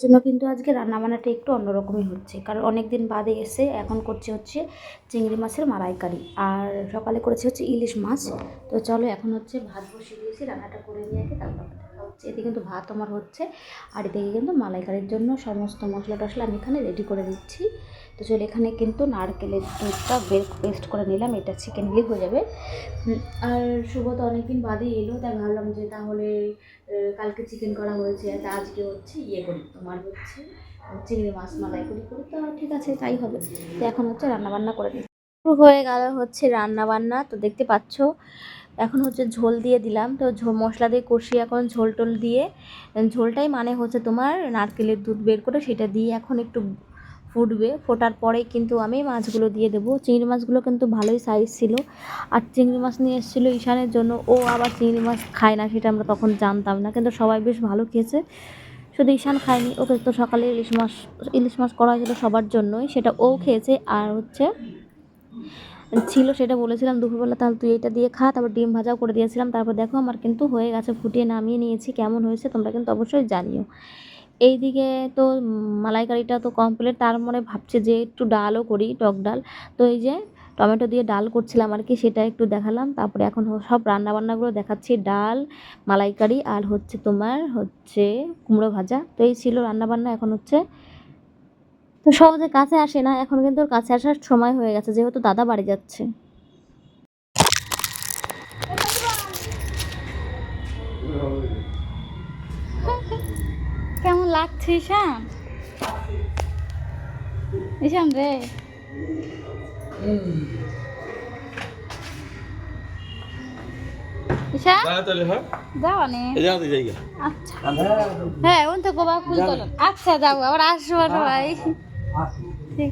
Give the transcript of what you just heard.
জন্য কিন্তু আজকে রান্নাবান্নাটা একটু অন্যরকমই হচ্ছে, কারণ অনেক দিন বাদে এসে এখন করছি হচ্ছে চিংড়ি মাছের মালাইকারি, আর সকালে করেছি হচ্ছে ইলিশ মাছ। তো চলো এখন হচ্ছে ভাত বসিয়ে দিয়েছি, রান্নাটা করে নিয়ে আগে তারপর দেখা হচ্ছে। এদিকে কিন্তু ভাত আমার হচ্ছে, আর এদিকে কিন্তু মালাইকারির জন্য সমস্ত মশলা টশলা আমি এখানে রেডি করে দিচ্ছি। তো চলো এখানে কিন্তু নারকেলের দুধটা পেস্ট করে নিলাম, এটা চিকেন দিলেই হয়ে যাবে। আর শুভ তো অনেকদিন বাদে এলো, তাই ভাবলাম যে তাহলে কালকে চিকেন করা হয়েছে, তা আজকে হচ্ছে ইয়ে করি, তোমার হচ্ছে চিংড়ি মাছ মালাই করি। তো ঠিক আছে তাই হবে। তো এখন হচ্ছে রান্নাবান্না করে দিই। শুরু হয়ে গেল হচ্ছে রান্নাবান্না। তো দেখতে পাচ্ছ এখন হচ্ছে ঝোল দিয়ে দিলাম। তো মশলা দিয়ে কষিয়ে এখন ঝোল টোল দিয়ে, ঝোলটাই মানে হচ্ছে তোমার নারকেলের দুধ বের করে সেটা দিয়ে এখন একটু ফুটবে। ফোটার পরেই কিন্তু আমি মাছগুলো দিয়ে দেবো। চিংড়ি মাছগুলো কিন্তু ভালোই সাইজ ছিল, আর চিংড়ি মাছ নিয়ে এসেছিলো ঈশানের জন্য। ও আবার চিংড়ি মাছ খায় না, সেটা আমরা তখন জানতাম না, কিন্তু সবাই বেশ ভালো খেয়েছে, শুধু ঈশান খায়নি। ওকে তো সকালে ইলিশ মাছ করা হয়েছিল সবার জন্যই, সেটা ও খেয়েছে। আর হচ্ছে ছিল সেটা বলেছিলাম দুপুরবেলা তাহলে তুই এটা দিয়ে খা, তারপর ডিম ভাজাও করে দিয়েছিলাম। তারপর দেখো আমার কিন্তু হয়ে গেছে, ফুটিয়ে নামিয়ে নিয়েছি। কেমন হয়েছে তোমরা কিন্তু অবশ্যই জানিও। এইদিকে তো মালাইকারিটা তো কমপ্লিট, তার মনে ভাবছে যে একটু ডালও করি, টক ডাল। তো এই যে টমেটো দিয়ে ডাল করছিলাম আর কি, সেটা একটু দেখালাম। তারপরে এখন সব রান্নাবান্নাগুলো দেখাচ্ছি, ডাল, মালাইকারি, আর হচ্ছে তোমার হচ্ছে কুমড়ো ভাজা। তো এই ছিল রান্নাবান্না। এখন হচ্ছে তো সহজে কাছে আসে না, এখন কিন্তু ওর কাছে আসার সময় হয়ে গেছে, যেহেতু দাদা বাড়ি যাচ্ছে। কেমন লাগছে ঈশান? ঈশান রে, ঈশান যাও নে। আচ্ছা হ্যাঁ, ওন তো গোবা ফুল তোলেন। আচ্ছা যাবো, আবার আসবো সবাই। ঠিক।